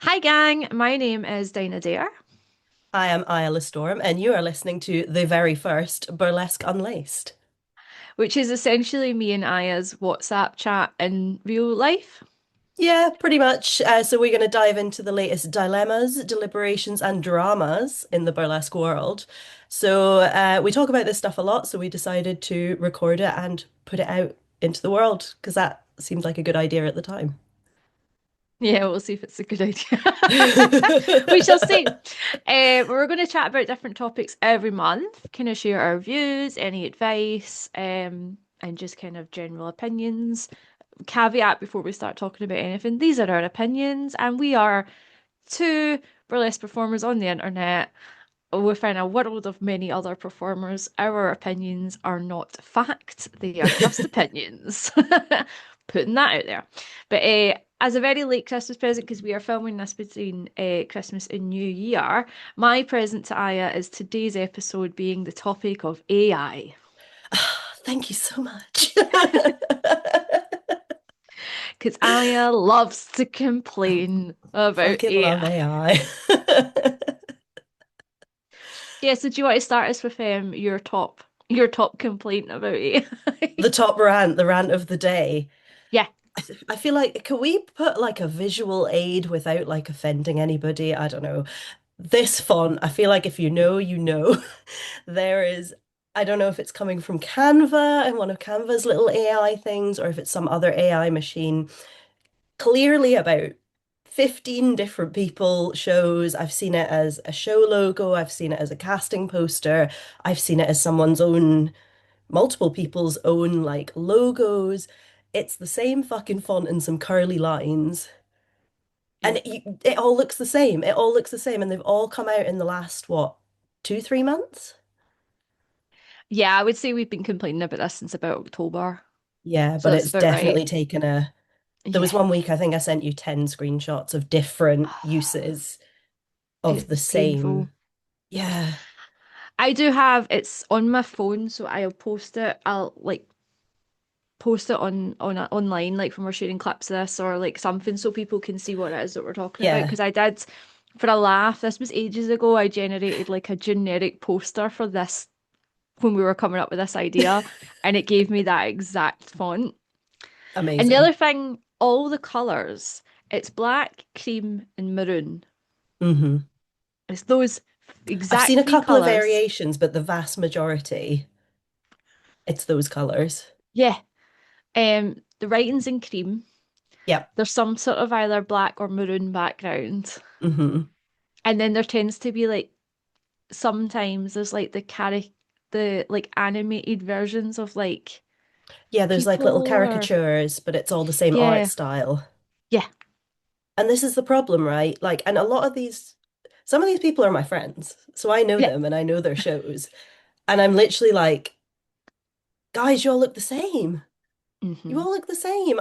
Hi, gang. My name is Dinah Dare, I am Isla Storm, and you are listening to the very first Burlesque Unlaced. which is essentially me and Aya's WhatsApp chat in real life. Yeah, pretty much. So, we're going to dive into the latest dilemmas, deliberations, and dramas in the burlesque world. We talk about this stuff a lot, so we decided to record it and put it out into the world because that seemed like a good idea at the time. Yeah, we'll see if it's a good idea. We shall see. We're going to chat about different topics every month, kind of share our views, any advice, and just kind of general opinions. Caveat before we start talking about anything, these are our opinions, and we are two burlesque performers on the internet within a world of many other performers. Our opinions are not fact, they are just opinions. Putting that out there. But as a very late Christmas present, because we are filming this between Christmas and New Year, my present to Aya is today's episode being the topic of AI. Thank you so much. Because Aya loves to complain about Fucking love AI. AI. Yeah, so do you want to start us with your top complaint about AI? The top rant, the rant of the day. Yeah. I feel like, can we put like a visual aid without like offending anybody? I don't know. This font, I feel like if you know, you know. There is, I don't know if it's coming from Canva and one of Canva's little AI things, or if it's some other AI machine. Clearly, about 15 different people shows. I've seen it as a show logo, I've seen it as a casting poster, I've seen it as someone's own, multiple people's own like logos. It's the same fucking font and some curly lines. And Yep. it all looks the same. It all looks the same. And they've all come out in the last, what, 2, 3 months? Yeah, I would say we've been complaining about this since about October. Yeah, So but that's it's about definitely right. taken a. There was Yeah. one week I think I sent you 10 screenshots of different uses of the It's painful. same. Yeah. I do have it's on my phone, so I'll post it. I'll like post it on online, like when we're shooting clips of this or like something, so people can see what it is that we're talking about. Yeah. Because I did, for a laugh, this was ages ago. I generated like a generic poster for this when we were coming up with this idea, and it gave me that exact font. And the Amazing. other thing, all the colours, it's black, cream, and maroon. Hmm. It's those I've exact seen a three couple of colours. variations, but the vast majority, it's those colors. Yeah. The writing's in cream. Yep. There's some sort of either black or maroon background. Hmm. And then there tends to be like sometimes there's like the like animated versions of like Yeah, there's like little people or caricatures, but it's all the same art yeah. style. Yeah. And this is the problem, right? Like, and a lot of these, some of these people are my friends. So I know Yeah. them and I know their shows. And I'm literally like, guys, you all look the same. You Hmm. all look the same.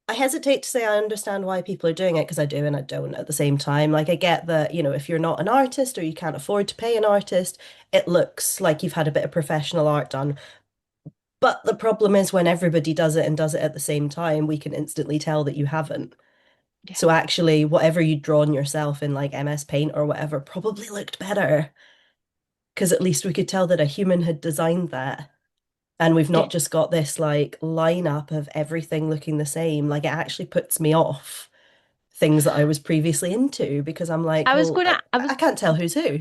I hesitate to say I understand why people are doing it because I do and I don't at the same time. Like I get that, if you're not an artist or you can't afford to pay an artist, it looks like you've had a bit of professional art done. But the problem is when everybody does it and does it at the same time, we can instantly tell that you haven't. Yeah. So actually, whatever you'd drawn yourself in like MS Paint or whatever probably looked better because at least we could tell that a human had designed that. And we've Yeah. not just got this like lineup of everything looking the same. Like it actually puts me off things that I was previously into because I'm like, I was well, I, gonna I I was can't tell who's who.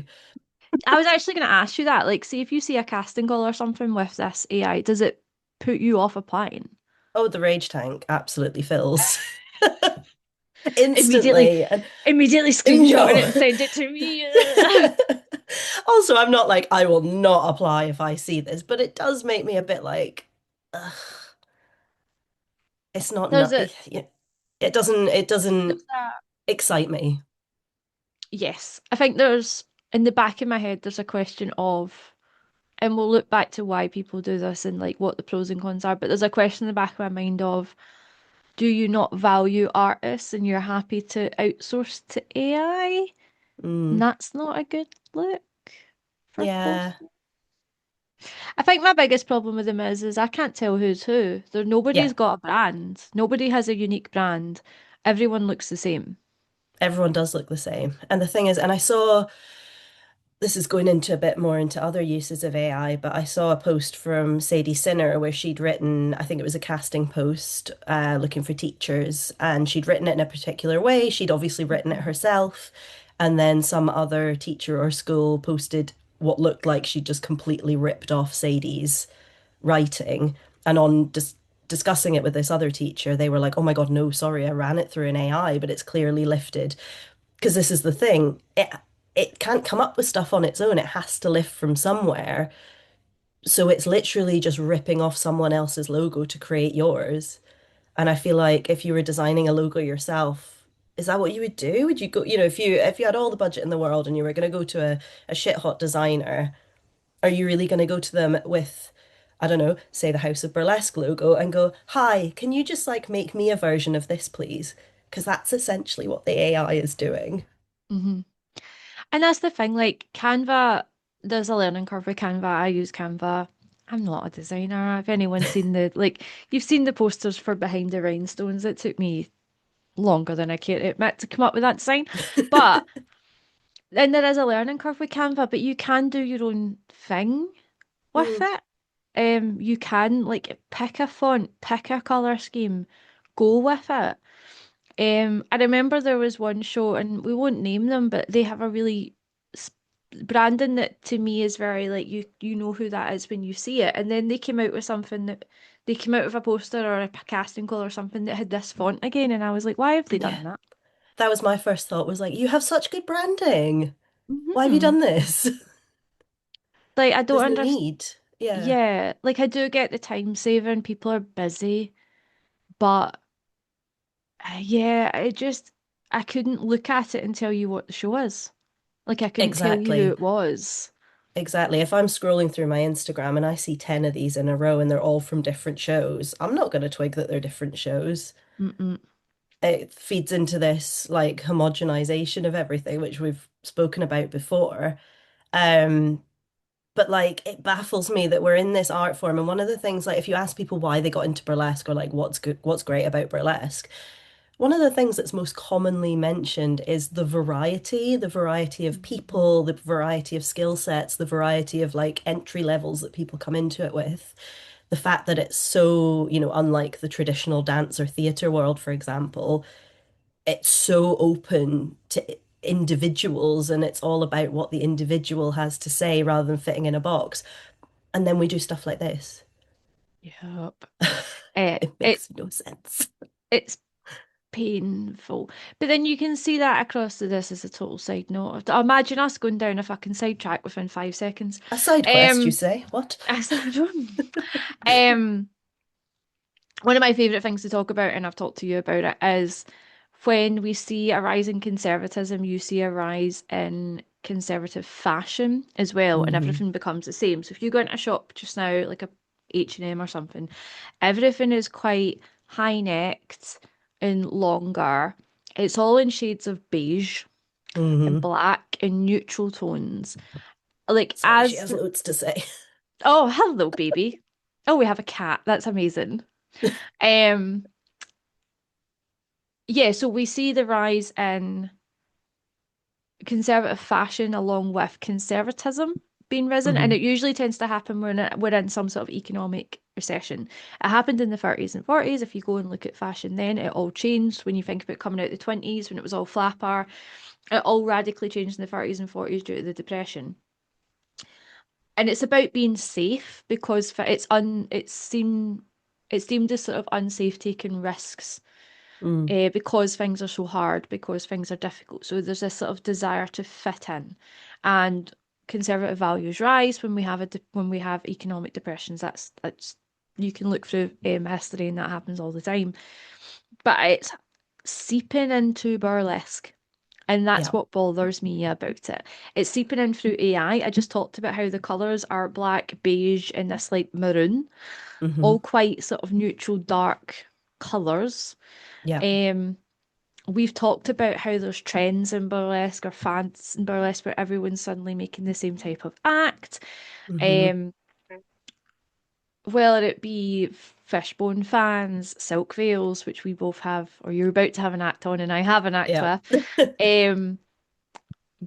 I was actually gonna ask you that. Like, see if you see a casting call or something with this AI, does it put you off applying? Oh, the rage tank absolutely fills Immediately, instantly. And immediately screenshot no. it, send it to me. Also, I'm not like, I will not apply if I see this, but it does make me a bit like, ugh, it's not, There's not, a it doesn't there's a excite me. yes. I think there's in the back of my head there's a question of, and we'll look back to why people do this and like what the pros and cons are, but there's a question in the back of my mind of, do you not value artists and you're happy to outsource to AI? And Mm, that's not a good look for yeah. both. I think my biggest problem with them is I can't tell who's who. There Yeah. nobody's got a brand. Nobody has a unique brand. Everyone looks the same. Everyone does look the same. And the thing is, and I saw this is going into a bit more into other uses of AI, but I saw a post from Sadie Sinner where she'd written, I think it was a casting post looking for teachers, and she'd written it in a particular way. She'd obviously written it Mhm. herself, and then some other teacher or school posted what looked like she'd just completely ripped off Sadie's writing. And on discussing it with this other teacher, they were like, "Oh my God, no, sorry, I ran it through an AI, but it's clearly lifted." Because this is the thing, it can't come up with stuff on its own. It has to lift from somewhere. So it's literally just ripping off someone else's logo to create yours. And I feel like if you were designing a logo yourself, is that what you would do? Would you go, if you had all the budget in the world and you were going to go to a shit hot designer, are you really going to go to them with, I don't know, say the House of Burlesque logo and go, "Hi, can you just like make me a version of this, please?" Because that's essentially what the AI is doing. Mhm. And that's the thing, like Canva, there's a learning curve with Canva. I use Canva. I'm not a designer. If anyone's seen you've seen the posters for Behind the Rhinestones, it took me longer than I care to admit to come up with that design. But then there is a learning curve with Canva, but you can do your own thing with Mm, it. You can like pick a font, pick a color scheme, go with it. I remember there was one show, and we won't name them, but they have a really s- branding that to me is very like you know who that is when you see it. And then they came out with something that they came out with a poster or a casting call or something that had this font again, and I was like, why have they yeah. done that? That was my first thought was like, you have such good branding. Why have you Hmm. done this? Like I don't There's no understand. need. Yeah, Yeah, like I do get the time saving. People are busy, but yeah, I couldn't look at it and tell you what the show is. Like I couldn't tell you who exactly. it was. Exactly. If I'm scrolling through my Instagram and I see 10 of these in a row and they're all from different shows, I'm not going to twig that they're different shows. Mm-mm. It feeds into this like homogenization of everything, which we've spoken about before. Um, but like it baffles me that we're in this art form. And one of the things, like if you ask people why they got into burlesque or like what's good, what's great about burlesque, one of the things that's most commonly mentioned is the variety of people, the variety of skill sets, the variety of like entry levels that people come into it with. The fact that it's so, unlike the traditional dance or theatre world, for example, it's so open to individuals and it's all about what the individual has to say rather than fitting in a box. And then we do stuff like this. Yep. It It makes no sense. it's painful. But then you can see that across to this as a total side note. Imagine us going down a fucking sidetrack within 5 seconds. A side quest, you Um, say? What? I said, um, one of my favourite things to talk about, and I've talked to you about it, is when we see a rise in conservatism, you see a rise in conservative fashion as well, and Hmm. everything becomes the same. So if you go into a shop just now, like a H&M or something, everything is quite high-necked and longer. It's all in shades of beige and Hmm. black and neutral tones. Like Sorry, she as has loads to say. oh, hello, baby. Oh, we have a cat. That's amazing. Um, yeah, so we see the rise in conservative fashion along with conservatism being risen, and Hmm. it usually tends to happen when we're in some sort of economic recession. It happened in the 30s and 40s. If you go and look at fashion then, it all changed when you think about coming out the 20s when it was all flapper. It all radically changed in the 30s and 40s due to the depression. And it's about being safe because it's deemed as sort of unsafe taking risks Mm. because things are so hard, because things are difficult. So there's this sort of desire to fit in, and conservative values rise when when we have economic depressions. That's you can look through history, and that happens all the time. But it's seeping into burlesque. And that's Yeah. what bothers me about it. It's seeping in through AI. I just talked about how the colours are black, beige, and this like maroon, all Hmm. quite sort of neutral, dark colours. Yeah. Um, we've talked about how there's trends in burlesque or fads in burlesque where everyone's suddenly making the same type of act. Hmm. Um, whether it be Fishbone fans, Silk Veils, which we both have, or you're about to have an act on, and I have an act Yeah. with, um,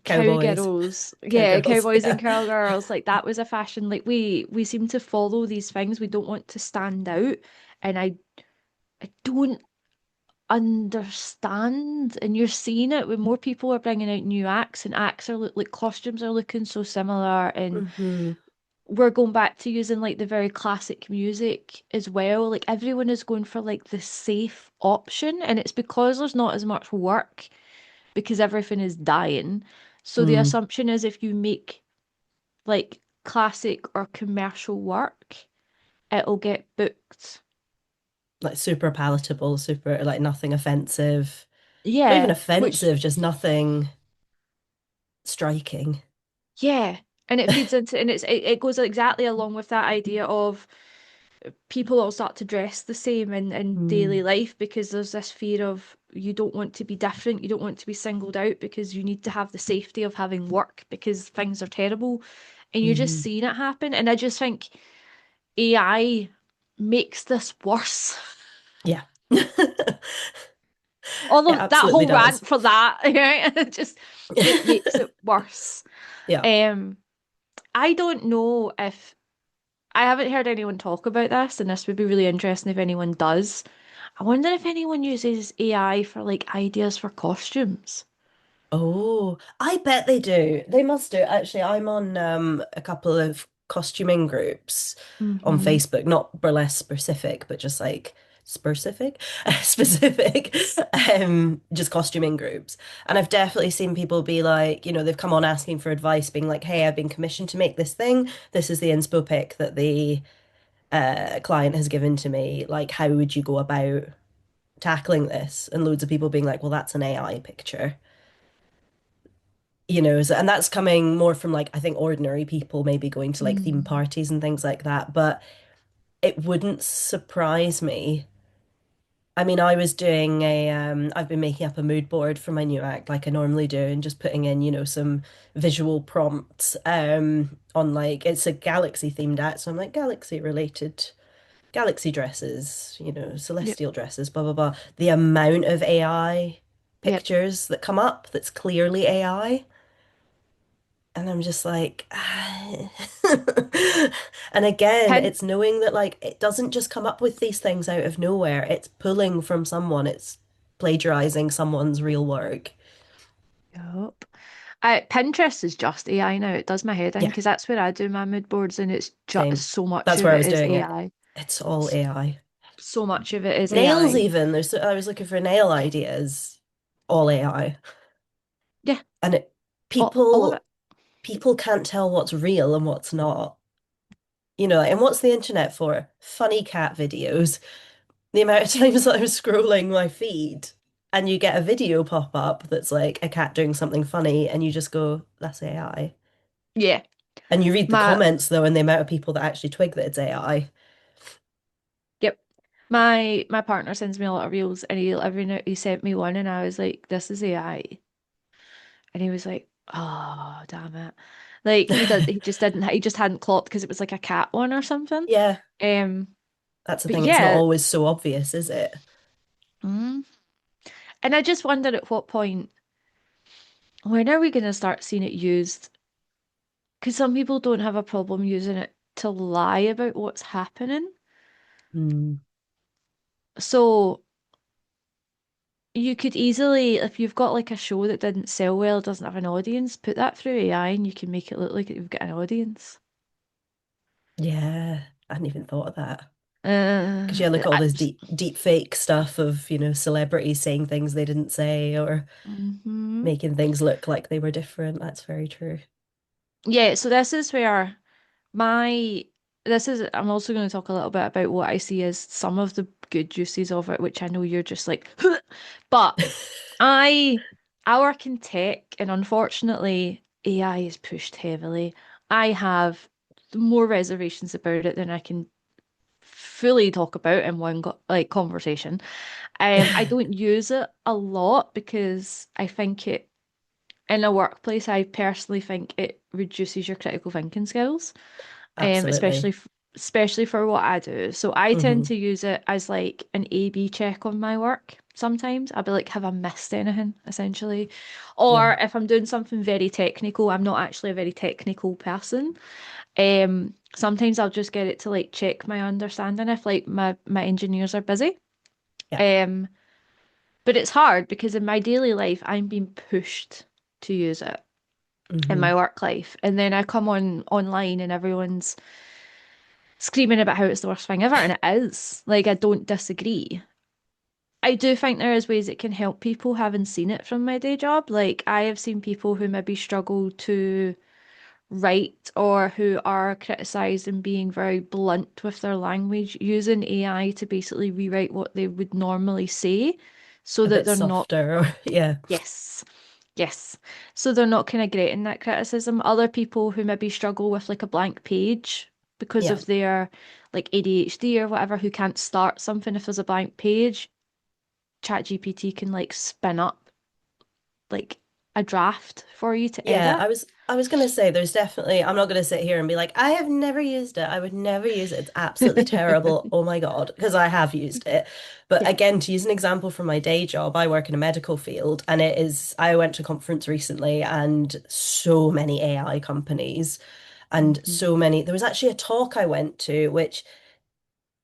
Cowboys. cowgirls, yeah, Cowgirls. cowboys and Yeah. cowgirls, like that was a fashion. Like we seem to follow these things. We don't want to stand out, and I don't understand. And you're seeing it when more people are bringing out new acts, and acts are like costumes are looking so similar, and Hmm. we're going back to using like the very classic music as well. Like everyone is going for like the safe option, and it's because there's not as much work because everything is dying. So the Mm. assumption is if you make like classic or commercial work, it'll get booked. Like super palatable, super like nothing offensive. Not even Yeah, which offensive, just nothing striking. yeah, and it feeds into and it goes exactly along with that idea of people all start to dress the same in daily Mm. life because there's this fear of you don't want to be different, you don't want to be singled out because you need to have the safety of having work because things are terrible, and you're just Hmm. seeing it happen. And I just think AI makes this worse. Yeah. It Although that absolutely whole does. rant for that, right? It just it makes it worse. Yeah. Um, I don't know if I haven't heard anyone talk about this, and this would be really interesting if anyone does. I wonder if anyone uses AI for like ideas for costumes. Oh, I bet they do. They must do. Actually, I'm on a couple of costuming groups on Hmm. Facebook, not burlesque specific, but just like specific, specific, just costuming groups. And I've definitely seen people be like, they've come on asking for advice, being like, "Hey, I've been commissioned to make this thing. This is the inspo pic that the client has given to me. Like, how would you go about tackling this?" And loads of people being like, "Well, that's an AI picture." And that's coming more from like I think ordinary people maybe going to like theme Mm. parties and things like that, but it wouldn't surprise me. I mean, I've been making up a mood board for my new act like I normally do and just putting in, some visual prompts on like it's a galaxy themed act, so I'm like galaxy related galaxy dresses, Yep. celestial dresses, blah blah blah. The amount of AI Yep. pictures that come up that's clearly AI. And I'm just like, and again, Pin. it's knowing that like it doesn't just come up with these things out of nowhere. It's pulling from someone, it's plagiarizing someone's real work. Yep. Pinterest is just AI now. It does my head in Yeah, because that's where I do my mood boards, and it's just same. so much That's of where I it was is doing it. AI. It's all AI. So much of it is Nails AI. even. I was looking for nail ideas, all AI. Yeah, And all of it. people can't tell what's real and what's not. And what's the internet for? Funny cat videos. The amount of times that I'm scrolling my feed and you get a video pop up that's like a cat doing something funny and you just go, that's AI. Yeah. And you read the My comments though, and the amount of people that actually twig that it's AI. Yep. My partner sends me a lot of reels, and he sent me one and I was like, this is AI. And he was like, oh, damn it. Like he just hadn't clocked because it was like a cat one or something. Yeah, Um, that's the but thing. It's not yeah. always so obvious, is it? Mm. And I just wonder at what point, when are we gonna start seeing it used? Because some people don't have a problem using it to lie about what's happening. Hmm. So you could easily, if you've got like a show that didn't sell well, doesn't have an audience, put that through AI and you can make it look like you've got an audience. Yeah, I hadn't even thought of that. Because Uh, yeah, look at all I, this deep fake stuff of, celebrities saying things they didn't say or mhm. making things look like they were different. That's very true. Yeah, so this is where my I'm also going to talk a little bit about what I see as some of the good uses of it, which I know you're just like, but I I work in tech, and unfortunately AI is pushed heavily. I have more reservations about it than I can fully talk about in one like conversation. I don't use it a lot because I think it in a workplace, I personally think it reduces your critical thinking skills, especially Absolutely. especially for what I do. So I tend Hmm. to use it as like an A/B check on my work. Sometimes I'll be like, have I missed anything, essentially? Or Yeah. if I'm doing something very technical, I'm not actually a very technical person. Sometimes I'll just get it to like check my understanding if like my engineers are busy. Yeah. Um, but it's hard because in my daily life, I'm being pushed to use it in my Hmm. work life. And then I come on online and everyone's screaming about how it's the worst thing ever, and it is. Like, I don't disagree. I do think there is ways it can help people having seen it from my day job. Like, I have seen people who maybe struggle to write or who are criticized and being very blunt with their language using AI to basically rewrite what they would normally say so A that bit they're not, softer. Yeah. yes, yes. So they're not kind of great in that criticism. Other people who maybe struggle with like a blank page because Yeah. of their like ADHD or whatever, who can't start something if there's a blank page, ChatGPT can like spin up like a draft for you to Yeah, edit. I was gonna say there's definitely I'm not gonna sit here and be like, I have never used it. I would never use it. It's absolutely terrible. Oh my God, because I have used it. But Yeah. again, to use an example from my day job, I work in a medical field and it is I went to a conference recently and so many AI companies and Hmm. so many there was actually a talk I went to which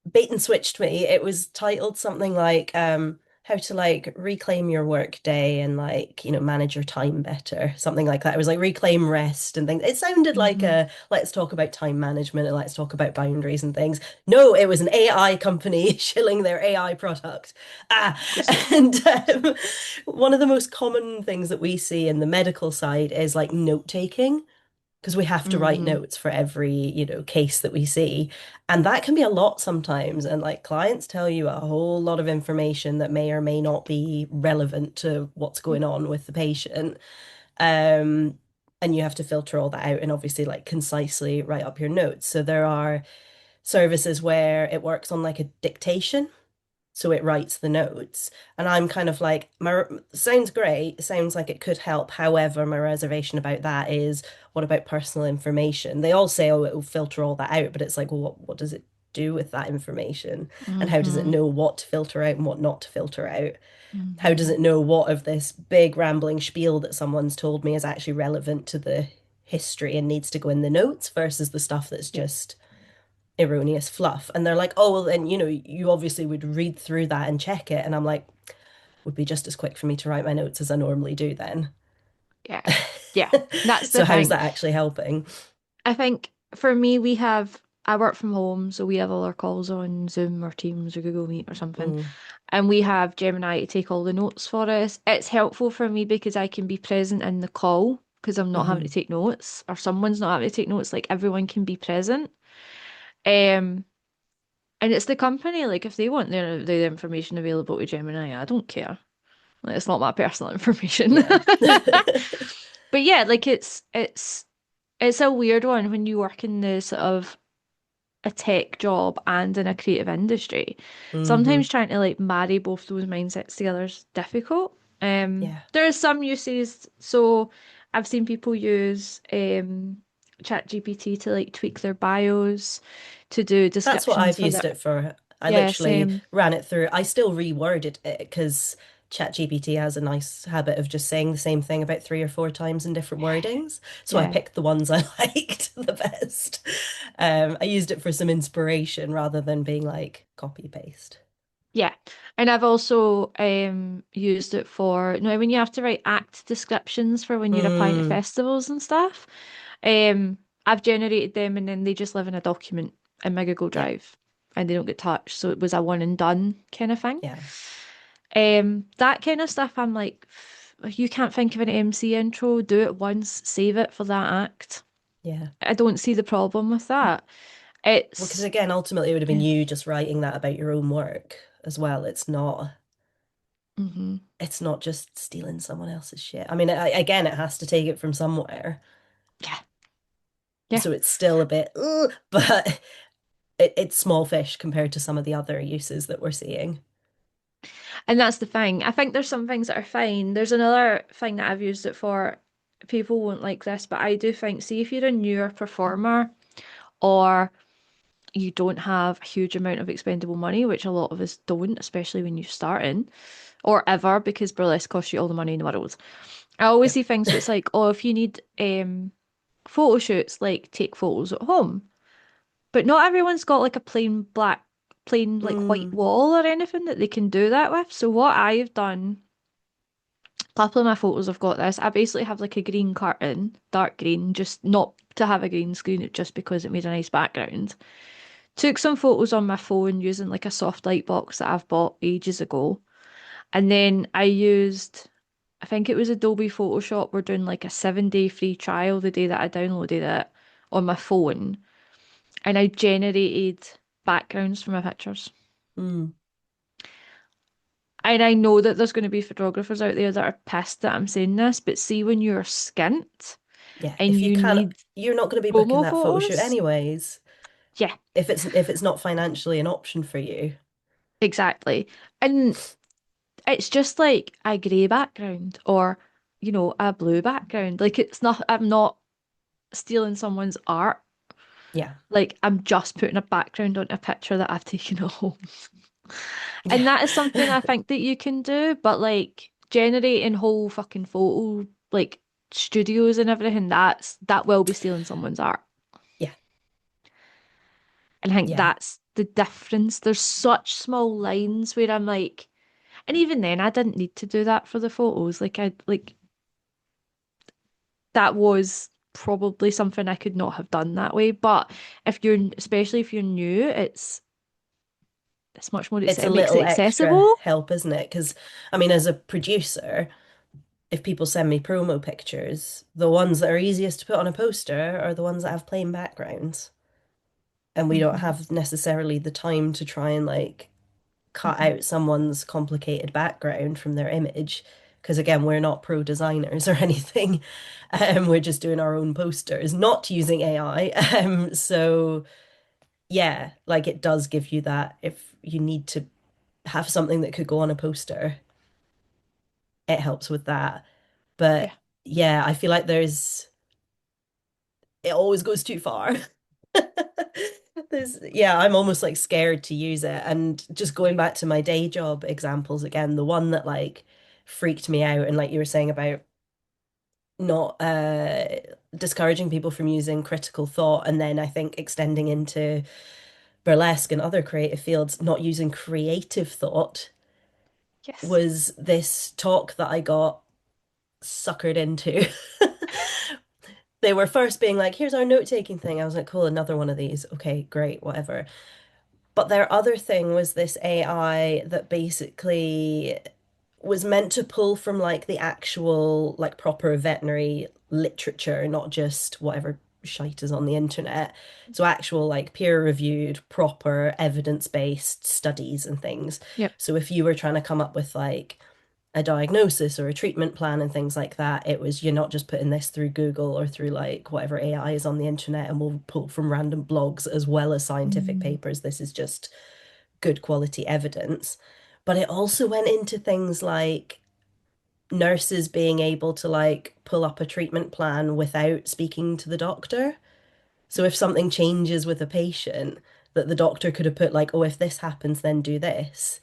bait and switched me. It was titled something like how to like reclaim your work day and like, manage your time better, something like that. It was like reclaim rest and things. It sounded like Hmm. a let's talk about time management and let's talk about boundaries and things. No, it was an AI company shilling their AI product. Ah, Of course it is. and one of the most common things that we see in the medical side is like note taking because we have to write Hmm. notes for every, case that we see. And that can be a lot sometimes. And like clients tell you a whole lot of information that may or may not be relevant to what's going on with the patient. Um, and you have to filter all that out and obviously like concisely write up your notes. So there are services where it works on like a dictation so it writes the notes. And I'm kind of like, sounds great, sounds like it could help. However, my reservation about that is, what about personal information? They all say, oh, it will filter all that out, but it's like, well, what does it do with that information? And how does it Hmm. know what to filter out and what not to filter out? How does Hmm. it know what of this big rambling spiel that someone's told me is actually relevant to the history and needs to go in the notes versus the stuff that's Yeah. just erroneous fluff. And they're like, oh, well, then, you obviously would read through that and check it. And I'm like, would be just as quick for me to write my notes as I normally do then. Yeah. Yeah. That's the So how's thing. that actually helping? I think for me, I work from home, so we have all our calls on Zoom or Teams or Google Meet or something. Mm, And we have Gemini to take all the notes for us. It's helpful for me because I can be present in the call because I'm not having to hmm. take notes or someone's not having to take notes. Like everyone can be present. Um, and it's the company, like if they want the information available to Gemini, I don't care. Like, it's not my personal information. Yeah. But yeah, like it's a weird one when you work in the sort of a tech job and in a creative industry. Hmm. Sometimes trying to like marry both those mindsets together is difficult. Yeah. There are some uses. So I've seen people use ChatGPT to like tweak their bios, to do That's what descriptions I've for their, used it for. I yeah, literally same. ran it through. I still reworded it because ChatGPT has a nice habit of just saying the same thing about 3 or 4 times in different wordings. So I Yeah. picked the ones I liked the best. I used it for some inspiration rather than being like copy paste. Yeah. And I've also used it for, when you have to write act descriptions for when you're applying to Mm, festivals and stuff. Um, I've generated them and then they just live in a document in my Google yeah, Drive and they don't get touched. So it was a one and done kind of thing. yeah, That kind of stuff, I'm like, you can't think of an MC intro, do it once, save it for that act. yeah. I don't see the problem with that. Well, because It's, again, ultimately, it would have been yeah. you just writing that about your own work as well. Hmm. It's not just stealing someone else's shit. I mean, again, it has to take it from somewhere. Yeah. Yeah. So it's still a bit, ugh, but it's small fish compared to some of the other uses that we're seeing. And that's the thing. I think there's some things that are fine. There's another thing that I've used it for. People won't like this, but I do think, see, if you're a newer performer or you don't have a huge amount of expendable money, which a lot of us don't, especially when you're starting or ever, because burlesque costs you all the money in the world. I always Yep. see things where it's like, oh, if you need photo shoots, like take photos at home. But not everyone's got like a plain like white Mm, wall or anything that they can do that with. So what I've done, a couple of my photos I've got this. I basically have like a green curtain, dark green, just not to have a green screen, just because it made a nice background. Took some photos on my phone using like a soft light box that I've bought ages ago. And then I used, I think it was Adobe Photoshop. We're doing like a 7 day free trial the day that I downloaded it on my phone. And I generated backgrounds for my pictures. mm. And I know that there's going to be photographers out there that are pissed that I'm saying this, but see when you're skint Yeah, and if you you can, need you're not going to be booking promo that photo shoot photos, anyways. yeah, If it's not financially an option for you. exactly. And it's just like a grey background or, a blue background. Like it's not, I'm not stealing someone's art. Yeah. Like I'm just putting a background on a picture that I've taken at home. And Yeah. that is something I think that you can do, but like generating whole fucking photo, like studios and everything, that will be stealing someone's art. Yeah. And I think Yeah. that's the difference. There's such small lines where I'm like, and even then I didn't need to do that for the photos. Like that was probably something I could not have done that way. But especially if you're new, it's much more, It's a it makes it little extra accessible. help, isn't it? Because, I mean, as a producer, if people send me promo pictures, the ones that are easiest to put on a poster are the ones that have plain backgrounds. And we don't Hmm. have necessarily the time to try and like cut Hmm. out someone's complicated background from their image. Because again, we're not pro designers or anything. We're just doing our own posters, not using AI. So yeah, like it does give you that if you need to have something that could go on a poster, it helps with that. Yeah. But yeah, I feel like it always goes too far. Yeah, I'm almost like scared to use it. And just going back to my day job examples again, the one that like freaked me out, and like you were saying about not discouraging people from using critical thought, and then I think extending into burlesque and other creative fields, not using creative thought Yes. was this talk that I got suckered into. They were first being like, here's our note-taking thing. I was like, cool, another one of these. Okay, great, whatever. But their other thing was this AI that basically was meant to pull from like the actual, like proper veterinary literature, not just whatever shite is on the internet. So actual like peer-reviewed, proper evidence-based studies and things. Yep. So if you were trying to come up with like a diagnosis or a treatment plan and things like that, it was you're not just putting this through Google or through like whatever AI is on the internet and we'll pull from random blogs as well as scientific Mm. papers. This is just good quality evidence. But it also went into things like nurses being able to like pull up a treatment plan without speaking to the doctor. So if something changes with a patient, that the doctor could have put like, oh, if this happens, then do this.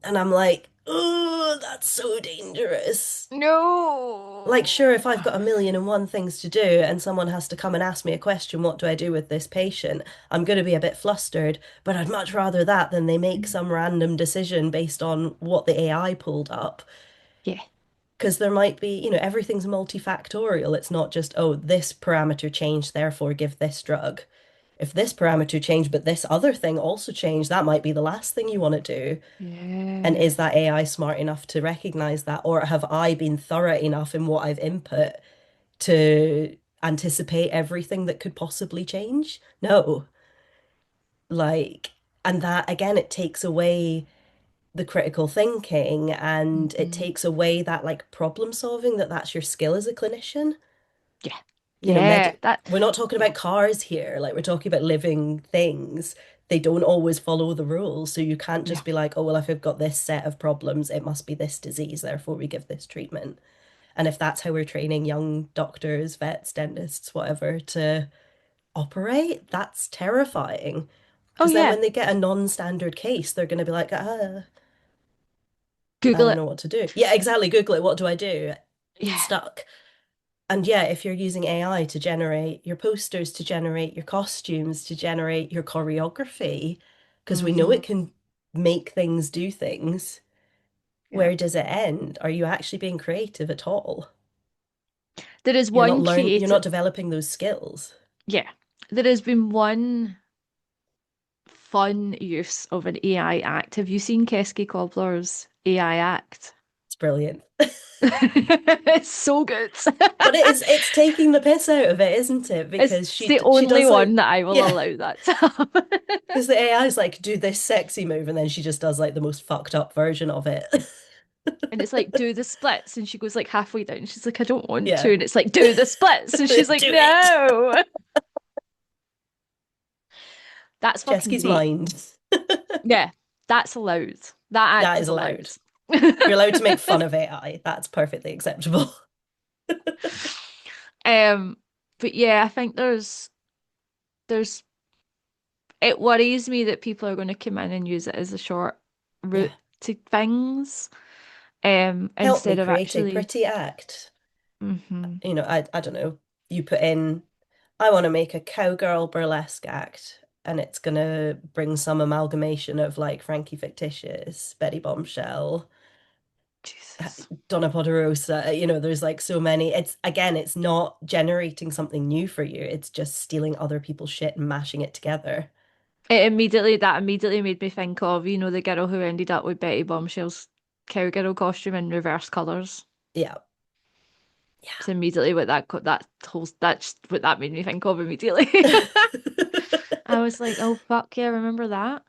And I'm like, oh, that's so dangerous. Like, sure, if No. I've got a million and one things to do and someone has to come and ask me a question, what do I do with this patient? I'm going to be a bit flustered, but I'd much rather that than they make some random decision based on what the AI pulled up. Yeah. Because there might be, everything's multifactorial. It's not just, oh, this parameter changed, therefore give this drug. If this parameter changed, but this other thing also changed, that might be the last thing you want to do. And Yeah. is that AI smart enough to recognize that? Or have I been thorough enough in what I've input to anticipate everything that could possibly change? No. Like, and that again, it takes away the critical thinking and it Hmm. takes away that like problem solving that's your skill as a clinician. Yeah. You know, Yeah. That. we're not talking Yeah. about cars here, like we're talking about living things. They don't always follow the rules. So you can't Yeah. just be like, oh, well, if I've got this set of problems, it must be this disease, therefore we give this treatment. And if that's how we're training young doctors, vets, dentists, whatever, to operate, that's terrifying. Oh Because then yeah, when they get a non-standard case, they're going to be like, I Google don't it. know what to do. Yeah, exactly. Google it. What do I do? Yeah. Stuck. And yeah, if you're using AI to generate your posters, to generate your costumes, to generate your choreography, because we know Hmm. it can make things do things, Yeah. where does it end? Are you actually being creative at all? There is one You're creative. not developing those skills. Yeah. There has been one fun use of an AI act. Have you seen Kesky Cobbler's AI act? It's brilliant. It's so good. But it's taking the piss out of it, isn't it? It's Because the she only does one like that I will yeah, allow that to happen. because the AI is like do this sexy move and then she just does like the most fucked up version of it. And it's like, do the splits. And she goes like halfway down. She's like, I don't want to. Yeah. And it's like, do the splits. And she's like, Do it. no. That's fucking Chesky's great. mind. Yeah, that's allowed. That act That is is allowed. allowed. You're allowed to make fun of AI. That's perfectly acceptable. Um, but yeah, I think there's it worries me that people are going to come in and use it as a short Yeah. route to things, Help me instead of create a actually. pretty act. Hmm. I don't know. You put in, I want to make a cowgirl burlesque act, and it's gonna bring some amalgamation of like Frankie Fictitious, Betty Bombshell, Jesus. Donna Poderosa. There's like so many. It's again, it's not generating something new for you. It's just stealing other people's shit and mashing it together. That immediately made me think of, the girl who ended up with Betty Bombshell's cowgirl costume in reverse colours. Yeah. It's immediately what that's what that made me think of immediately. I was like, oh fuck yeah, remember that?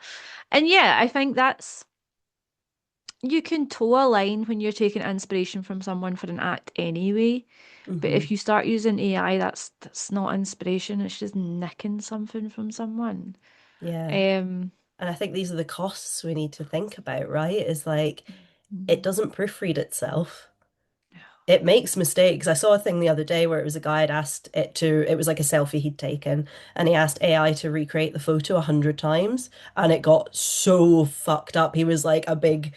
And yeah, I think that's you can toe a line when you're taking inspiration from someone for an act anyway. But hmm if you start using AI, that's not inspiration, it's just nicking something from someone. Yeah. Um, And I think these are the costs we need to think about, right? Is like it mm, doesn't proofread itself. It makes mistakes. I saw a thing the other day where it was a guy had asked it was like a selfie he'd taken, and he asked AI to recreate the photo 100 times, and it got so fucked up. He was like a big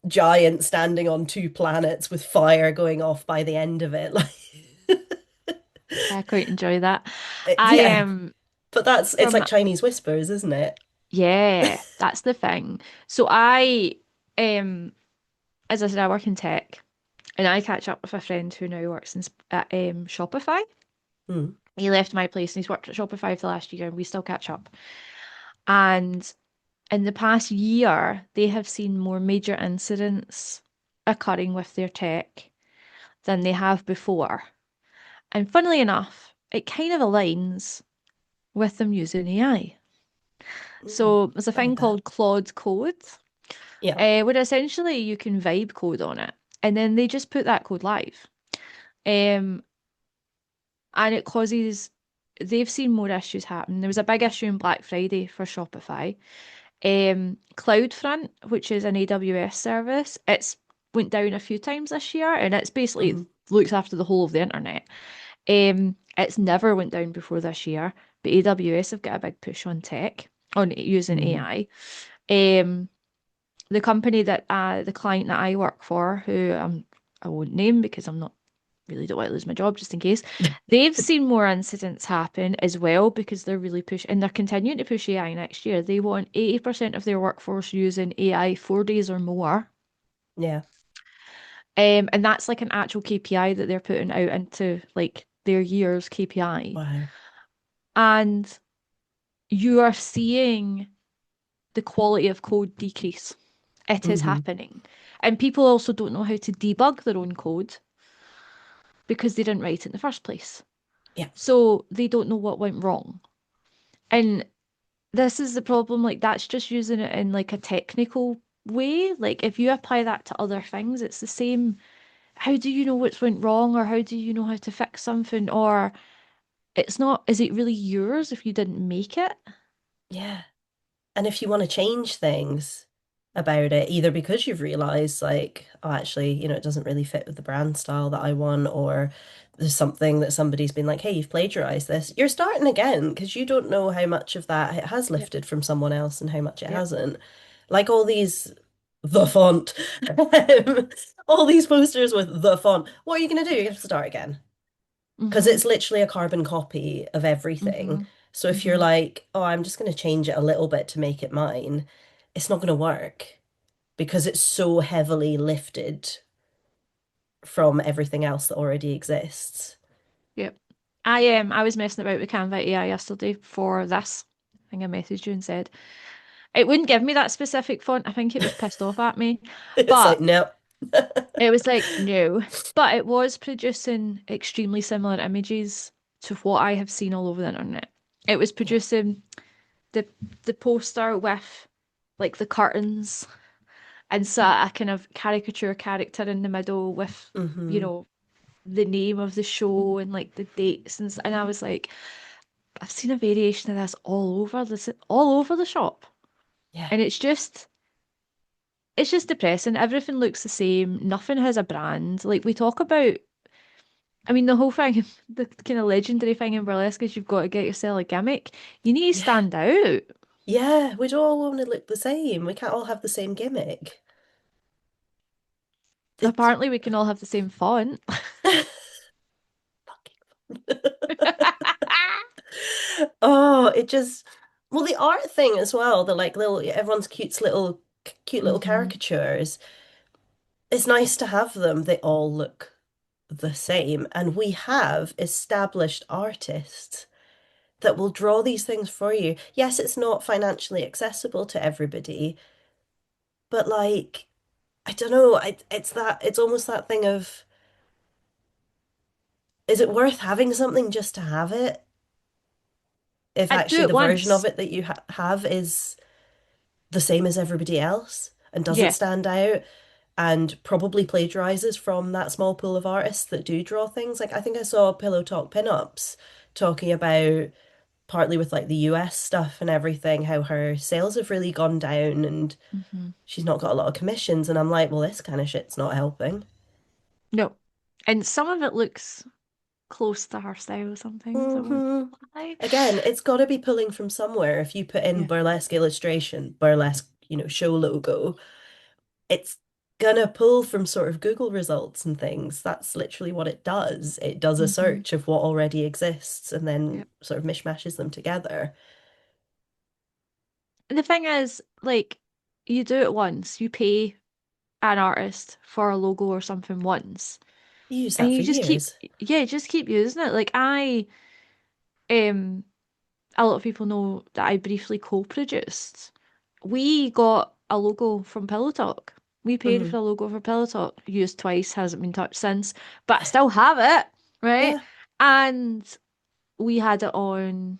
giant standing on two planets with fire going off by the end of it. I quite enjoy that. I Yeah, but it's from like Chinese whispers, isn't it? Yeah, that's the thing. So um, as I said, I work in tech, and I catch up with a friend who now works at Shopify. Hmm. He left my place and he's worked at Shopify for the last year, and we still catch up. And in the past year, they have seen more major incidents occurring with their tech than they have before. And funnily enough, it kind of aligns with them using AI. Mm. So there's a I thing like that. called Claude Code, Yeah. where essentially you can vibe code on it, and then they just put that code live. Um, and it causes they've seen more issues happen. There was a big issue in Black Friday for Shopify. CloudFront, which is an AWS service, it's went down a few times this year, and it's basically hmm looks after the whole of the internet. It's never went down before this year, but AWS have got a big push on tech, on using hmm AI. Um, the company the client that I work for, who I won't name because I'm not really don't want to lose my job just in case, they've seen more incidents happen as well because they're really pushing and they're continuing to push AI next year. They want 80% of their workforce using AI 4 days or more. Yeah. And that's like an actual KPI that they're putting out into like their year's KPI. Wow. And you are seeing the quality of code decrease. It is hmm happening. And people also don't know how to debug their own code because they didn't write it in the first place. Yeah. So they don't know what went wrong. And this is the problem, like that's just using it in like a technical way. Like if you apply that to other things, it's the same. How do you know what's went wrong, or how do you know how to fix something? Or it's not, is it really yours if you didn't make it? Yeah. And if you want to change things, about it, either because you've realized like, oh, actually, it doesn't really fit with the brand style that I want, or there's something that somebody's been like, hey, you've plagiarized this. You're starting again because you don't know how much of that it has Yep. lifted from someone else and how much it Yep. hasn't. Like all these, the font, all these posters with the font. What are you going to do? You have to start again because Mm-hmm. it's literally a carbon copy of everything. Mm-hmm. So if you're Mm-hmm. like, oh, I'm just going to change it a little bit to make it mine, it's not going to work because it's so heavily lifted from everything else that already exists. Yep. I was messing about with Canva AI yesterday for this. I think I messaged you and said it wouldn't give me that specific font. I think it was pissed off at me. It's like, But no. it was like, no. But it was producing extremely similar images to what I have seen all over the internet. It was Yeah. producing the the poster with like the curtains and so a kind of caricature character in the middle with, you Hmm. know, the name of the show and like the dates and I was like, I've seen a variation of this all over the shop. Yeah. And it's just depressing. Everything looks the same. Nothing has a brand. Like we talk about, I mean, the whole thing, the kind of legendary thing in burlesque is you've got to get yourself a gimmick. You need to Yeah. stand out. Yeah. We don't all want to look the same. We can't all have the same gimmick. It's Apparently, we can all have the same font. oh, it just well, the art thing as well, the like little everyone's cute little Hmm. caricatures. It's nice to have them. They all look the same. And we have established artists that will draw these things for you. Yes, it's not financially accessible to everybody, but like, I don't know, it's almost that thing of, is it worth having something just to have it? If I'd do actually it the version of once. it that you have is the same as everybody else and doesn't Yeah. stand out and probably plagiarizes from that small pool of artists that do draw things. Like I think I saw Pillow Talk pinups talking about partly with like the US stuff and everything, how her sales have really gone down and Hmm. she's not got a lot of commissions. And I'm like, well, this kind of shit's not helping. No. And some of it looks close to her style sometimes. I won't Hmm. lie. Again, it's got to be pulling from somewhere. If you put in Yeah. burlesque illustration, burlesque, show logo, it's gonna pull from sort of Google results and things. That's literally what it does. It does a Hmm. search of what already exists and then Yep. sort of mishmashes them together. And the thing is, like, you do it once, you pay an artist for a logo or something once, You use and that for you just keep, years. yeah, just keep using it. Like um, a lot of people know that I briefly co-produced. We got a logo from Pillow Talk. We paid Hmm. for a logo for Pillow Talk. Used twice, hasn't been touched since, but I still have it, right? Yeah, And we had it on,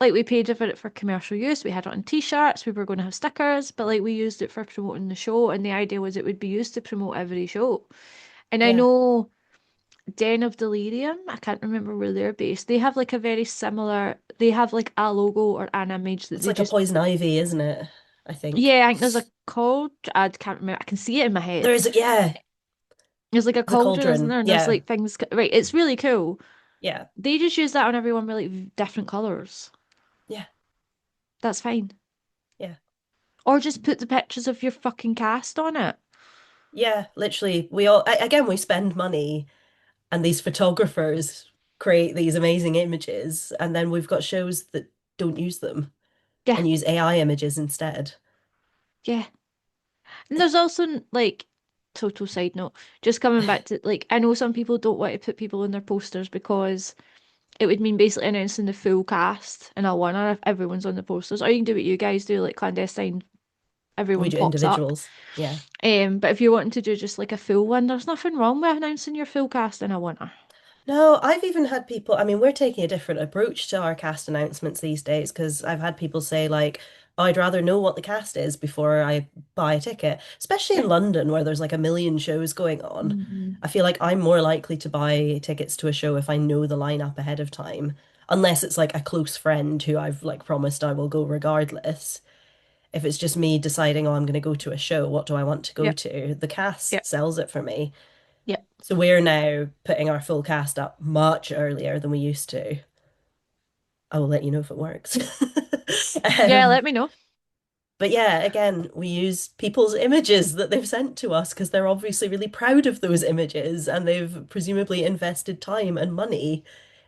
like, we paid for it for commercial use. We had it on t-shirts. We were going to have stickers, but like we used it for promoting the show, and the idea was it would be used to promote every show. And I yeah. know Den of Delirium, I can't remember where they're based. They have like a very similar, they have like a logo or an image that It's they like a just, poison ivy, isn't it? I think. yeah, I think there's a called, I can't remember, I can see it in my There head. is, yeah, There's like a the cauldron, isn't cauldron. there? And there's Yeah, like things, right, it's really cool. yeah, They just use that on everyone with like different colours. yeah, That's fine. yeah. Or just put the pictures of your fucking cast on it. Yeah, literally, we all, again, we spend money and these photographers create these amazing images, and then we've got shows that don't use them Yeah, and use AI images instead. yeah. And there's also like total side note, just coming back to like I know some people don't want to put people in their posters because it would mean basically announcing the full cast in a one if everyone's on the posters. Or you can do what you guys do, like clandestine, We everyone do pops up. individuals. Yeah. But if you're wanting to do just like a full one, there's nothing wrong with announcing your full cast in a winner. No, I've even had people, I mean, we're taking a different approach to our cast announcements these days because I've had people say, like, "Oh, I'd rather know what the cast is before I buy a ticket," especially in Yeah. London where there's like a million shows going on. Hmm. I feel like I'm more likely to buy tickets to a show if I know the lineup ahead of time, unless it's like a close friend who I've like promised I will go regardless. If it's just me deciding, oh, I'm going to go to a show, what do I want to go Yep. to? The cast Yep. sells it for me. Yep. So we're now putting our full cast up much earlier than we used to. I will let you know if it works. Yeah, Um, let me know. but yeah, again, we use people's images that they've sent to us because they're obviously really proud of those images and they've presumably invested time and money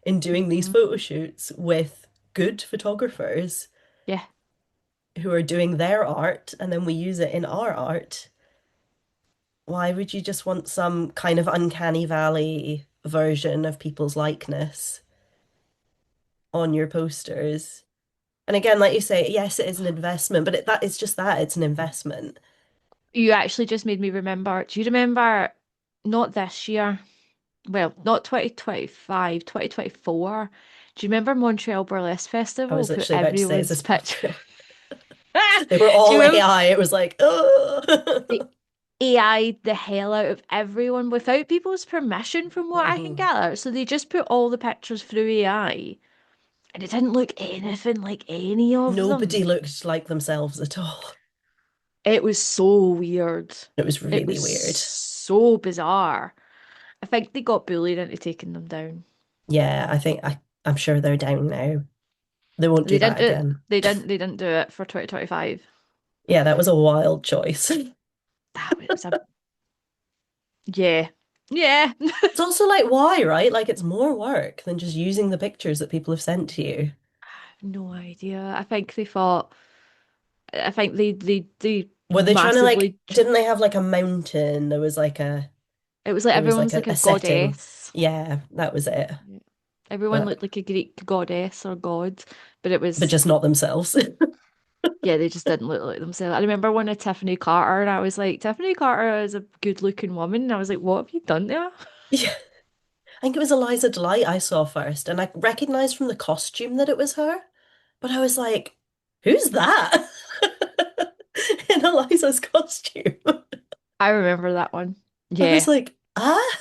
in doing these Hmm. photo shoots with good photographers Yeah. who are doing their art and then we use it in our art. Why would you just want some kind of uncanny valley version of people's likeness on your posters? And again, like you say, yes, it is an investment, but that it's just that it's an investment. You actually just made me remember. Do you remember not this year? Well, not 2025, 2024. Do you remember Montreal Burlesque I Festival was put literally about to say, is everyone's this picture? Montreal? They were Do you all remember AI. It was like, oh. they AI'd the hell out of everyone without people's permission, from what I can Mhm. gather? So they just put all the pictures through AI, and it didn't look anything like any of Nobody them. looked like themselves at all. It was so weird. It was It really was weird. so bizarre. I think they got bullied into taking them down. Yeah, I'm sure they're down now. They won't They do didn't that do again. they didn't do it for 2025. Yeah, that was a wild choice. That was a yeah. Yeah. It's also like, why, right? Like, it's more work than just using the pictures that people have sent to you. No idea. I think they thought I think they Were they trying to like, massively didn't they have like a mountain? it was like There was everyone like was like a a setting. goddess. Yeah, that was it. Yeah. Everyone But looked like a Greek goddess or god, but it but was just not themselves. yeah, they just didn't look like themselves. I remember one of Tiffany Carter, and I was like, Tiffany Carter is a good-looking woman, and I was like, what have you done there? Yeah. I think it was Eliza Delight I saw first, and I recognized from the costume that it was her. But I was like, who's that? In Eliza's costume. I remember that one. I was Yeah. like, ah,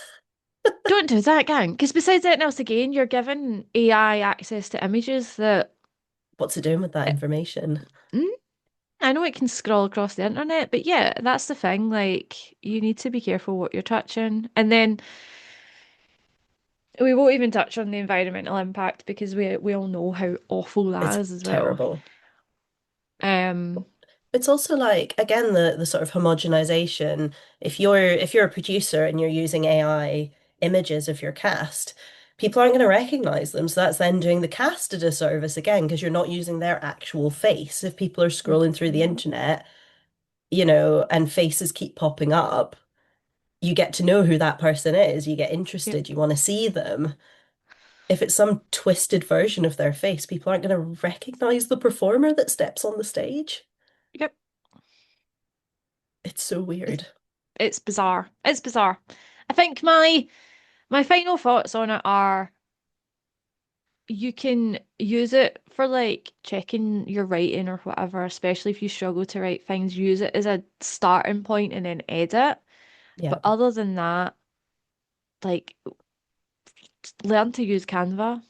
Don't do that, gang. Because besides anything else, again, you're giving AI access to images that what's it doing with that eh, information? mm, I know it can scroll across the internet, but yeah, that's the thing. Like, you need to be careful what you're touching. And then we won't even touch on the environmental impact because we all know how awful that It's is as well. terrible. Um, It's also like, again, the sort of homogenization. If you're a producer and you're using AI images of your cast, people aren't going to recognize them. So that's then doing the cast a disservice again, because you're not using their actual face. If people are scrolling through the mhm. internet, and faces keep popping up, you get to know who that person is. You get Yep, interested, you want to see them. If it's some twisted version of their face, people aren't going to recognize the performer that steps on the stage. yep. It's so It's, weird. it's bizarre. It's bizarre. I think my final thoughts on it are you can use it for like checking your writing or whatever, especially if you struggle to write things, use it as a starting point and then edit. Yeah. But other than that, like learn to use Canva.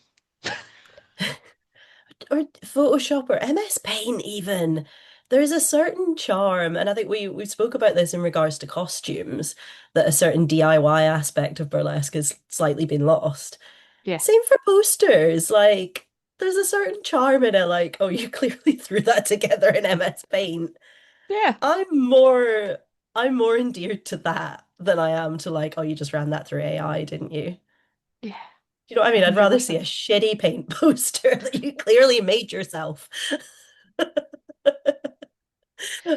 Or Photoshop or MS Paint even. There's a certain charm, and I think we spoke about this in regards to costumes, that a certain DIY aspect of burlesque has slightly been lost. Yeah. Same for posters. Like, there's a certain charm in it, like, oh, you clearly threw that together in MS Paint. Yeah. I'm more I'm more endeared to that than I am to like, oh, you just ran that through AI, didn't you? Yeah. You know what I mean? I'd rather see a 100%. shitty paint poster that you clearly made yourself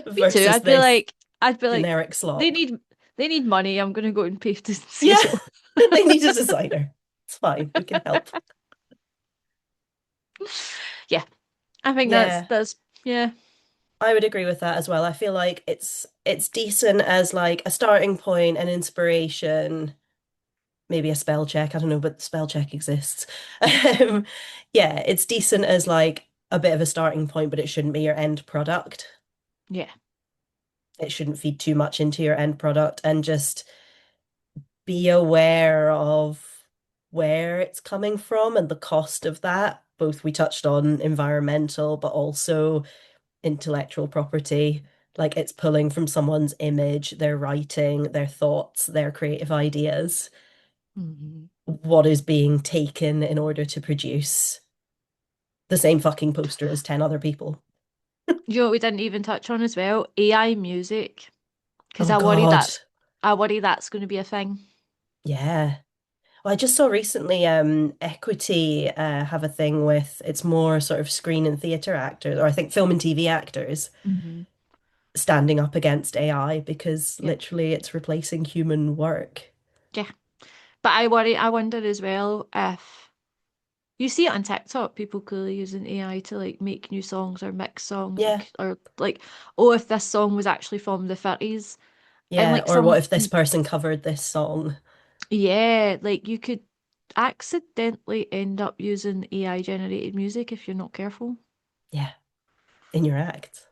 Me too. versus this I'd be like, generic they slop. need they need money. I'm gonna go and pay to Yeah, scale. they need a designer. It's fine. We can help. Yeah. I think Yeah, that's yeah. I would agree with that as well. I feel like it's decent as like a starting point, an inspiration, maybe a spell check. I don't know, but spell check exists. Um, yeah, it's decent as like a bit of a starting point, but it shouldn't be your end product. Yeah. It shouldn't feed too much into your end product and just be aware of where it's coming from and the cost of that. Both we touched on environmental, but also intellectual property. Like it's pulling from someone's image, their writing, their thoughts, their creative ideas, Mhm. what is being taken in order to produce the same fucking poster as 10 other people. You know what we didn't even touch on as well? AI music. Because Oh God. I worry that's going to be a thing. Yeah. Well, I just saw recently Equity have a thing with it's more sort of screen and theatre actors, or I think film and TV actors Hmm. standing up against AI because Yeah. literally it's replacing human work. Yeah. But I wonder as well if you see it on TikTok, people clearly using AI to like make new songs or mix songs Yeah, or like, oh, if this song was actually from the 30s. And yeah. like Or what some, if this person covered this song? yeah, like you could accidentally end up using AI generated music if you're not careful. Yeah, in your act.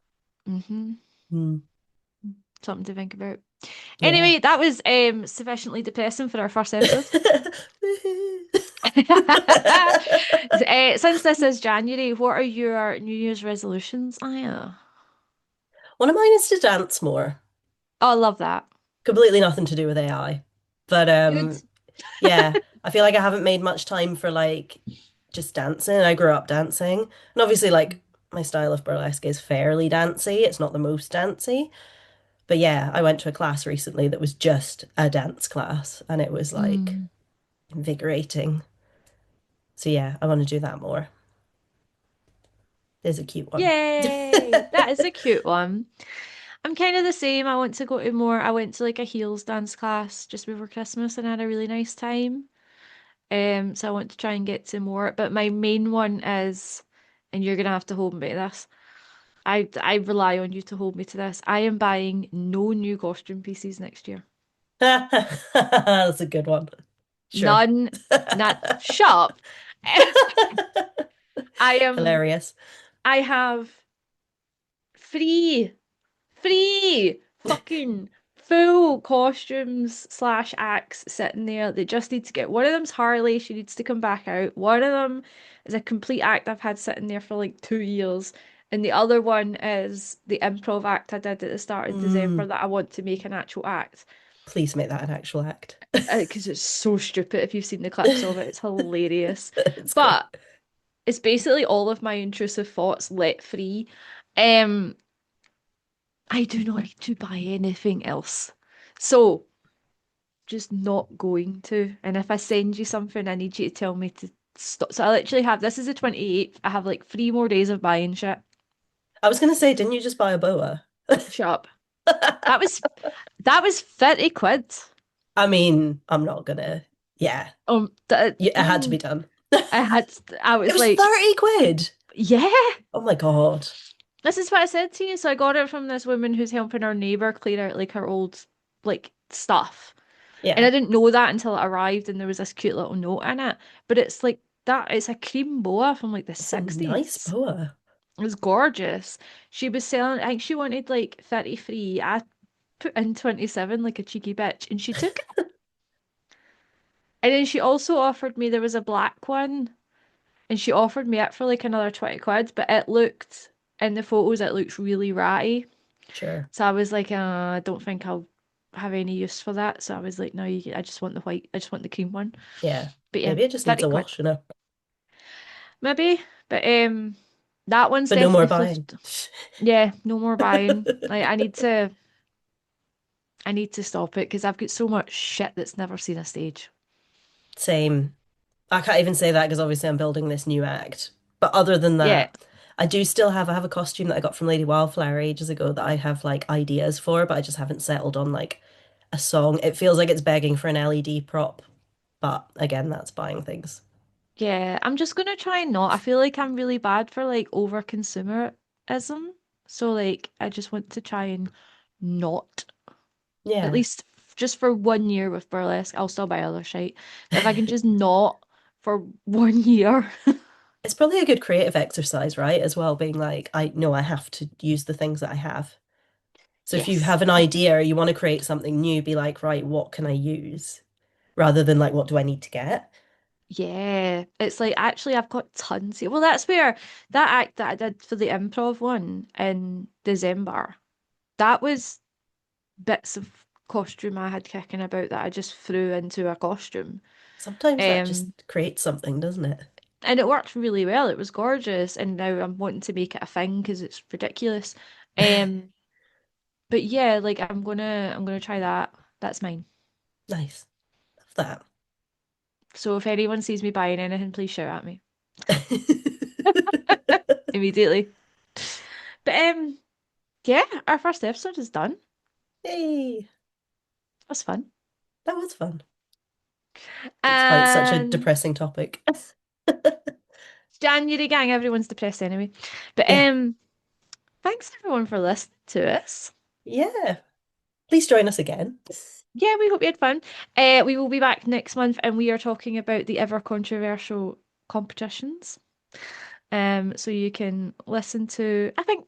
Hmm. Hmm. Something to think about. Yeah. Anyway, that was sufficiently depressing for our first episode. Since this is January, what are your New Year's resolutions, Aya? One of mine is to dance more. Oh, I love that. Completely nothing to do with AI. But Good. yeah, I feel like I haven't made much time for like just dancing. I grew up dancing. And obviously like my style of burlesque is fairly dancey. It's not the most dancey. But yeah, I went to a class recently that was just a dance class and it was like Mm. invigorating. So yeah, I want to do that more. There's a cute one. Yay! That is a cute one. I'm kind of the same. I want to go to more. I went to like a heels dance class just before Christmas and had a really nice time. So I want to try and get to more. But my main one is, and you're gonna have to hold me to this. I rely on you to hold me to this. I am buying no new costume pieces next year. That's a good one. Sure. None. Not shut up. I am. Hilarious. I have three, three fucking full costumes slash acts sitting there. They just need to get one of them's Harley. She needs to come back out. One of them is a complete act I've had sitting there for like 2 years. And the other one is the improv act I did at the start of December Mm, that I want to make an actual act. please make that an actual act. Because it's so stupid if you've seen the clips of it. It's hilarious. It's great. But it's basically all of my intrusive thoughts let free. Um, I do not need to buy anything else. So just not going to. And if I send you something, I need you to tell me to stop. So I literally have this is the 28th. I have like 3 more days of buying shit. I was gonna say, didn't you just buy a boa? Shut up. That was that was 30 quid. I mean, I'm not gonna. Yeah, Th yeah, it had to be done. I It was was like, 30 quid. yeah. Oh my God. This is what I said to you. So I got it from this woman who's helping her neighbor clear out like her old like stuff. And I Yeah, didn't know that until it arrived and there was this cute little note in it. But it's like that, it's a cream boa from like the it's a nice 60s. boa. It was gorgeous. She was selling, I think she wanted like 33. I put in 27 like a cheeky bitch and she took it. And then she also offered me there was a black one and she offered me it for like another 20 quid, but it looked in the photos it looks really ratty. Sure. So I was like, I don't think I'll have any use for that. So I was like, no, I just want the white, I just want the cream one. Yeah. But yeah, Maybe it just needs 30 a quid. wash, you know. Maybe. But that one's But no more definitely buying. flipped. Yeah, no more buying. Like I need to stop it because I've got so much shit that's never seen a stage. Same. I can't even say that because obviously I'm building this new act. But other than Yeah. that, I have a costume that I got from Lady Wildflower ages ago that I have like ideas for, but I just haven't settled on like a song. It feels like it's begging for an LED prop, but again, that's buying things. Yeah, I'm just gonna try and not. I feel like I'm really bad for like over consumerism. So like I just want to try and not. At Yeah. least just for 1 year with burlesque. I'll still buy other shit. But if I can just not for 1 year. It's probably a good creative exercise, right? As well, being like, I know I have to use the things that I have. So if you Yes. have an idea, or you want to create something new, be like, right, what can I use? Rather than like, what do I need to get? Yeah, it's like actually I've got tons here. Well, that's where that act that I did for the improv one in December, that was bits of costume I had kicking about that I just threw into a costume. Sometimes that just Um, creates something, doesn't it? and it worked really well. It was gorgeous, and now I'm wanting to make it a thing because it's ridiculous. Um, but yeah, like I'm gonna try that. That's mine. Nice. Love So if anyone sees me buying anything, please shout at me that. immediately. But yeah, our first episode is done. Hey, That's fun. that was fun. Despite such a And depressing topic. January gang, everyone's depressed anyway. But Yeah. thanks everyone for listening to us. Yeah. Please join us again. Yeah, we hope you had fun. We will be back next month and we are talking about the ever controversial competitions. So you can listen to, I think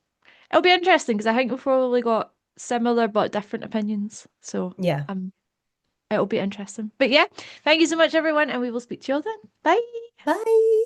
it'll be interesting because I think we've probably got similar but different opinions. So Yeah. um it'll be interesting. But yeah, thank you so much everyone and we will speak to you all then. Bye. Bye.